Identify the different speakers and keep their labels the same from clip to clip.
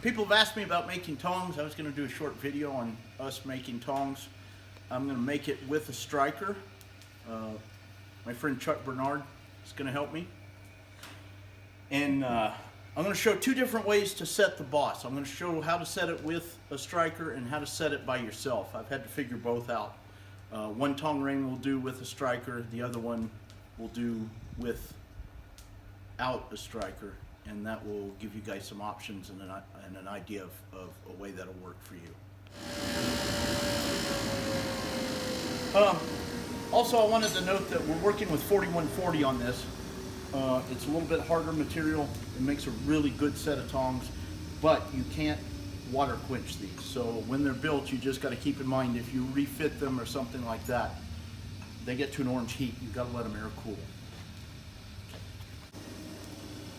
Speaker 1: People have asked me about making tongs. I was going to do a short video on us making tongs. I'm going to make it with a striker. My friend Chuck Bernard is going to help me. And I'm going to show two different ways to set the boss. I'm going to show how to set it with a striker and how to set it by yourself. I've had to figure both out. One tong ring will do with a striker, the other one will do without a striker, and that will give you guys some options and an idea of a way that'll work for you. Also, I wanted to note that we're working with 4140 on this. It's a little bit harder material. It makes a really good set of tongs, but you can't water quench these. So when they're built, you just got to keep in mind, if you refit them or something like that, they get to an orange heat. You've got to let them air cool.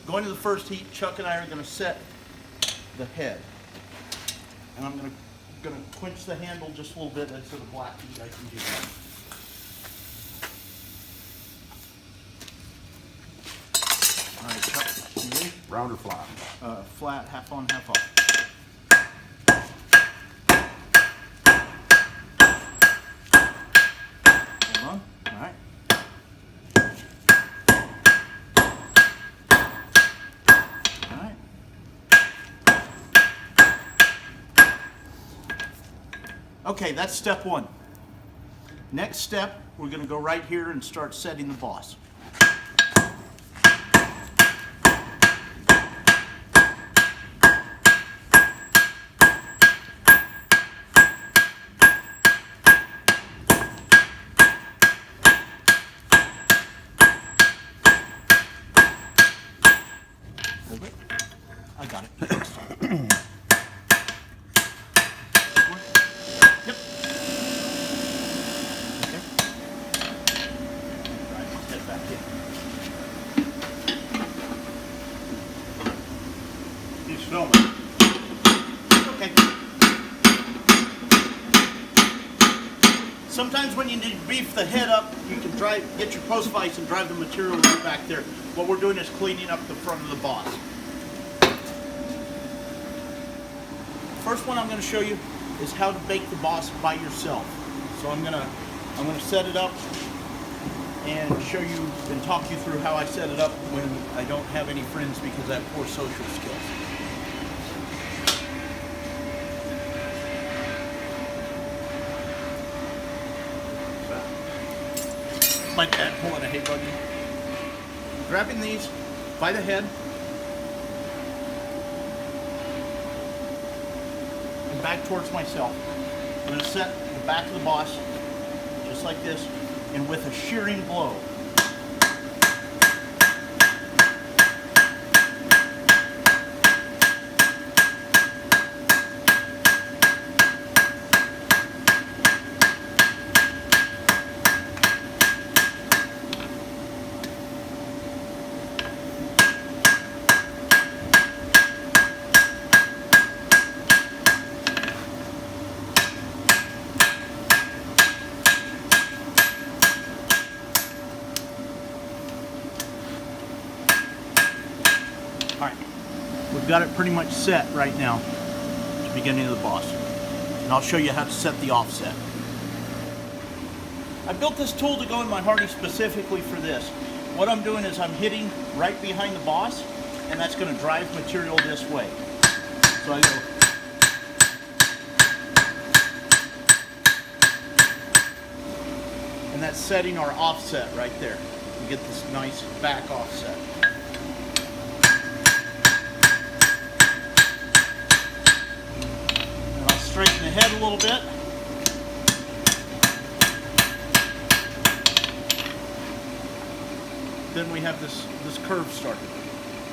Speaker 1: Going to the first heat, Chuck and I are going to set the head. And I'm going to quench the handle just a little bit into the black heat. I can do that. All right, Chuck, you ready?
Speaker 2: Round or flat?
Speaker 1: Flat, half on, half off. Hold on. All right. All right. Okay, that's step one. Next step, we're going to go right here and start setting the boss. I got it. Yep. Okay. Right, step back in.
Speaker 2: He's filming.
Speaker 1: Okay. Sometimes when you need to beef the head up, you can get your post vise and drive the material right back there. What we're doing is cleaning up the front of the boss. First one I'm going to show you is how to bake the boss by yourself. So I'm going to set it up and show you and talk you through how I set it up when I don't have any friends because I have poor social skills. My dad pulling a hay buggy. Grabbing these by the head and back towards myself. I'm going to set the back of the boss just like this and with a shearing blow. Alright, we've got it pretty much set right now at the beginning of the boss. And I'll show you how to set the offset. I built this tool to go in my harness specifically for this. What I'm doing is I'm hitting right behind the boss, and that's going to drive material this way. So I go. And that's setting our offset right there. We get this nice back offset. Straighten the head a little bit. Then we have this curve started.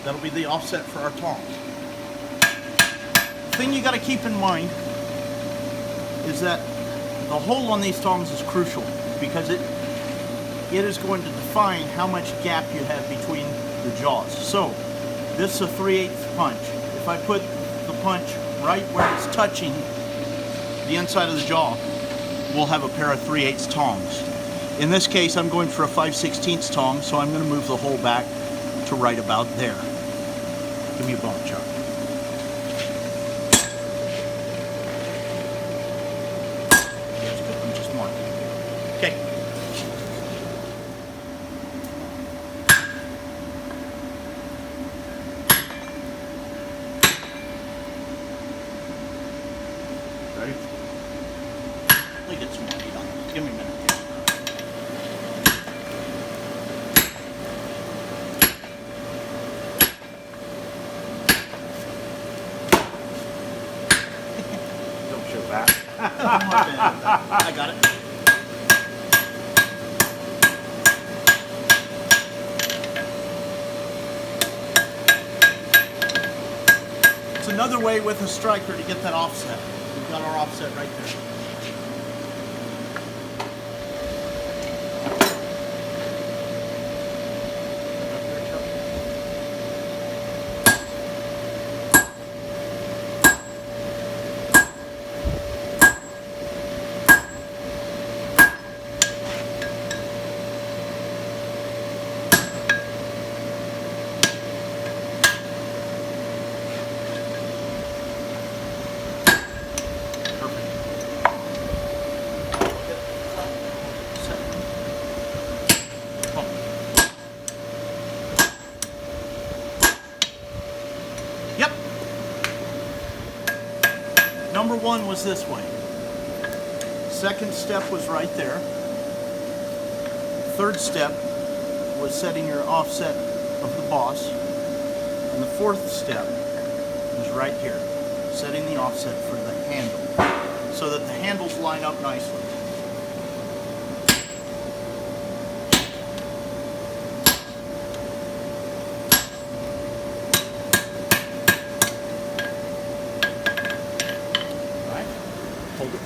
Speaker 1: That'll be the offset for our tongs. The thing you got to keep in mind is that the hole on these tongs is crucial because it is going to define how much gap you have between the jaws. So this is a 3/8 punch. If I put the punch right where it's touching the inside of the jaw, we'll have a pair of 3/8 tongs. In this case, I'm going for a 5/16 tong, so I'm going to move the hole back to right about there. Give me a bump, Chuck. I got it. It's another way with a striker to get that offset. We've got our offset right there. Yep. Number one was this way. Second step was right there. Third step was setting your offset of the boss. And the fourth step was right here, setting the offset for the handle so that the handles line up nicely. Hold it.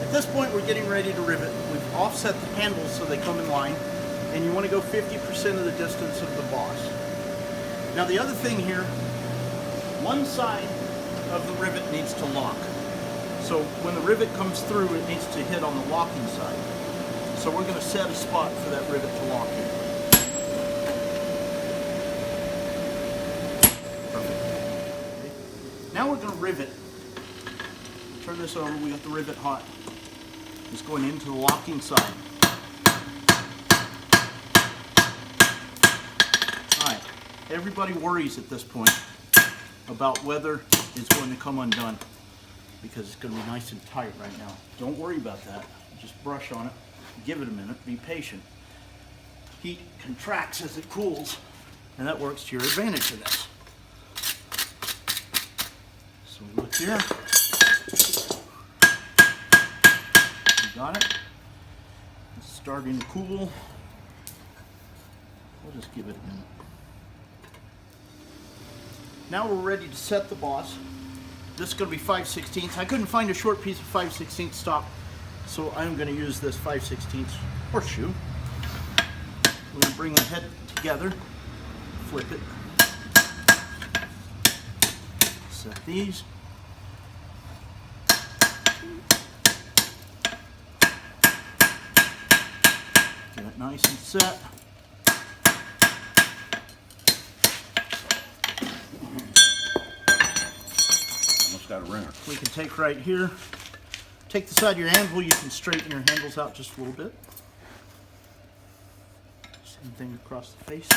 Speaker 1: At this point, we're getting ready to rivet. We've offset the handles so they come in line, and you want to go 50% of the distance of the boss. Now the other thing here, one side of the rivet needs to lock. So when the rivet comes through, it needs to hit on the locking side. So we're going to set a spot for that rivet to lock in. Now we're going to rivet. Turn this over, we got the rivet hot. It's going into the locking side. Alright, everybody worries at this point about whether it's going to come undone because it's going to be nice and tight right now. Don't worry about that. Just brush on it, give it a minute, be patient. Heat contracts as it cools, and that works to your advantage in this. So we look here. You got it. It's starting to cool. We'll just give it a minute. Now we're ready to set the boss. This is going to be 5/16. I couldn't find a short piece of 5/16 stock, so I'm going to use this 5/16 horseshoe. We're going to bring the head together, flip it. Set these. Get it nice and set.
Speaker 2: Almost got a ringer.
Speaker 1: We can take right here. Take the side of your anvil, you can straighten your handles out just a little bit. Same thing across the face.